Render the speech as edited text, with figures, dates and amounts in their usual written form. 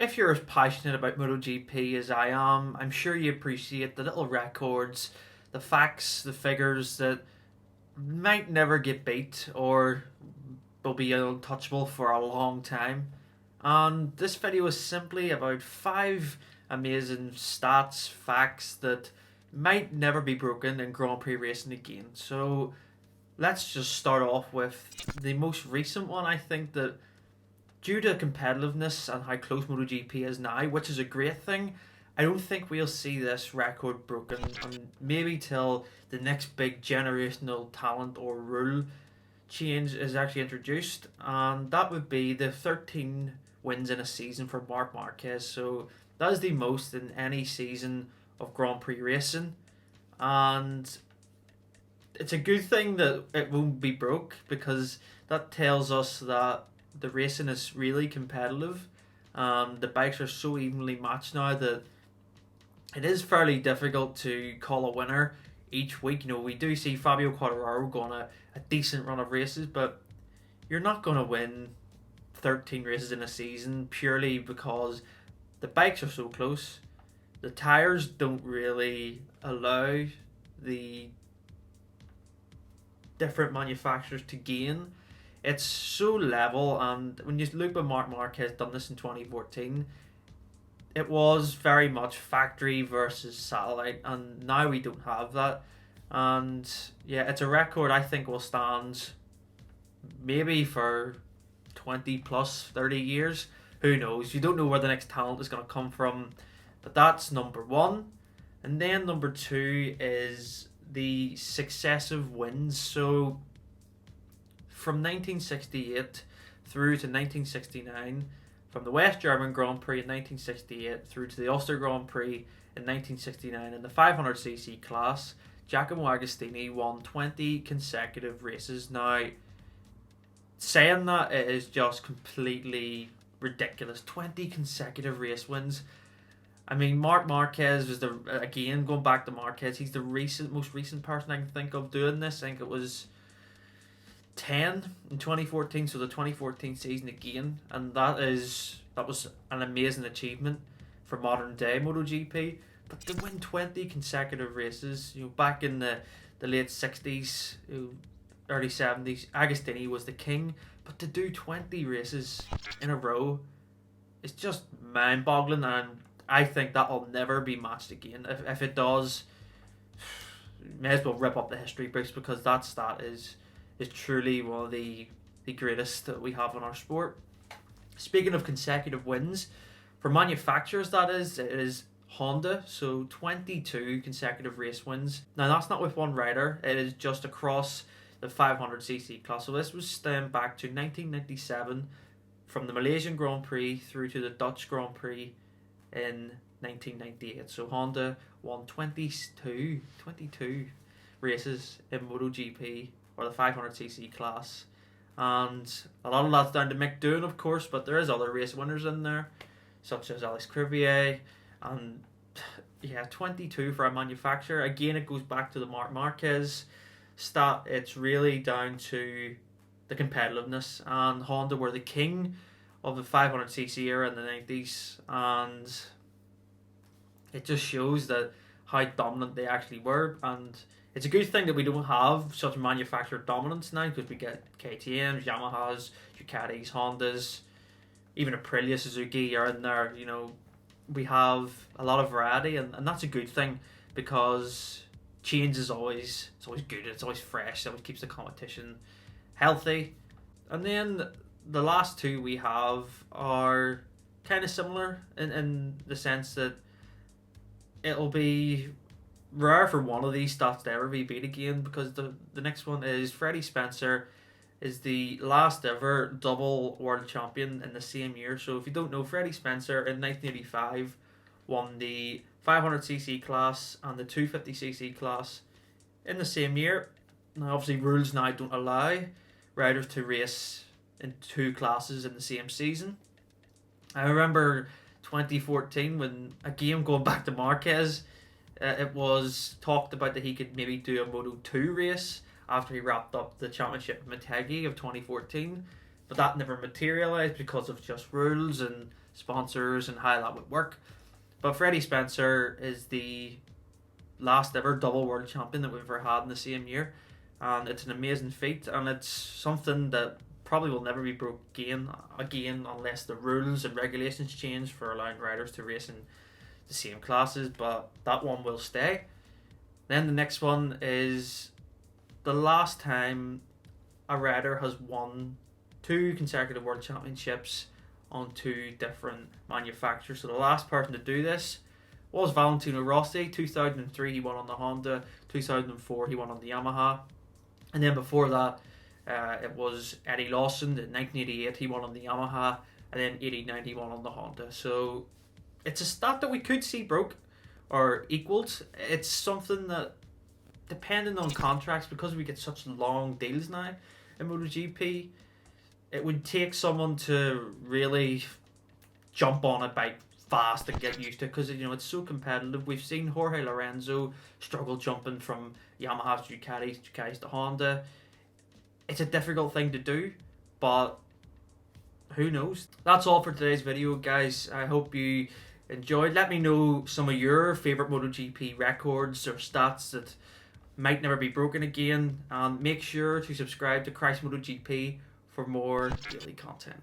if you're as passionate about MotoGP as I am, I'm sure you appreciate the little records, the facts, the figures that might never get beat or will be untouchable for a long time. And this video is simply about 5 amazing stats, facts that might never be broken in Grand Prix racing again. So let's just start off with the most recent one. I think that due to competitiveness and how close MotoGP is now, which is a great thing, I don't think we'll see this record broken, and maybe till the next big generational talent or rule change is actually introduced, and that would be the 13 wins in a season for Marc Marquez. So that is the most in any season of Grand Prix racing, and it's a good thing that it won't be broke, because that tells us that the racing is really competitive. The bikes are so evenly matched now that it is fairly difficult to call a winner each week. We do see Fabio Quartararo go on a decent run of races, but you're not going to win 13 races in a season purely because the bikes are so close. The tyres don't really allow the different manufacturers to gain. It's so level, and when you look at Marc Marquez done this in 2014, it was very much factory versus satellite, and now we don't have that. And yeah, it's a record I think will stand maybe for 20 plus 30 years. Who knows? You don't know where the next talent is going to come from, but that's number one. And then number two is the successive wins. So from 1968 through to 1969, from the West German Grand Prix in 1968 through to the Ulster Grand Prix in 1969 in the 500cc class, Giacomo Agostini won 20 consecutive races. Now, saying that, it is just completely ridiculous. 20 consecutive race wins. I mean, Marc Marquez was again, going back to Marquez, he's the most recent person I can think of doing this. I think it was 10 in 2014, so the 2014 season again, and that was an amazing achievement for modern day MotoGP. But to win 20 consecutive races, back in the late 60s, early 70s, Agostini was the king, but to do 20 races in a row is just mind-boggling, and I think that'll never be matched again. If it does, may as well rip up the history books, because that stat is truly one of the greatest that we have in our sport. Speaking of consecutive wins, for manufacturers, it is Honda, so 22 consecutive race wins. Now, that's not with one rider, it is just across the 500cc class. So this was stemming back to 1997, from the Malaysian Grand Prix through to the Dutch Grand Prix in 1998. So Honda won 22 races in MotoGP, or the 500cc class, and a lot of that's down to Mick Doohan, of course, but there is other race winners in there, such as Alex Crivier, and yeah, 22 for a manufacturer. Again, it goes back to the Marc Marquez stat. It's really down to the competitiveness, and Honda were the king of the 500cc era in the 90s, and it just shows that how dominant they actually were. And it's a good thing that we don't have such manufacturer dominance now, because we get KTMs, Yamahas, Ducatis, Hondas, even Aprilia, Suzuki are in there. We have a lot of variety, and that's a good thing, because change is always good. It's always fresh. It always keeps the competition healthy. And then the last two we have are kind of similar in the sense that it'll be rare for one of these stats to ever be beat again, because the next one is Freddie Spencer is the last ever double world champion in the same year. So if you don't know, Freddie Spencer in 1985 won the 500cc class and the 250cc class in the same year. Now, obviously, rules now don't allow riders to race in two classes in the same season. I remember 2014, when, again, going back to Marquez, it was talked about that he could maybe do a Moto 2 race after he wrapped up the championship with Motegi of 2014, but that never materialised because of just rules and sponsors and how that would work. But Freddie Spencer is the last ever double world champion that we've ever had in the same year, and it's an amazing feat, and it's something that probably will never be broke again unless the rules and regulations change for allowing riders to race in the same classes, but that one will stay. Then the next one is the last time a rider has won 2 consecutive world championships on 2 different manufacturers. So the last person to do this was Valentino Rossi. 2003 he won on the Honda, 2004 he won on the Yamaha, and then before that it was Eddie Lawson. In 1988 he won on the Yamaha, and then 89 he won on the Honda. So it's a stat that we could see broke or equaled. It's something that, depending on contracts, because we get such long deals now in MotoGP, it would take someone to really jump on a bike fast and get used to it, because it's so competitive. We've seen Jorge Lorenzo struggle jumping from Yamaha to Ducatis to Honda. It's a difficult thing to do, but who knows. That's all for today's video, guys. I hope you enjoyed. Let me know some of your favourite MotoGP records or stats that might never be broken again, and make sure to subscribe to Christ MotoGP for more daily content.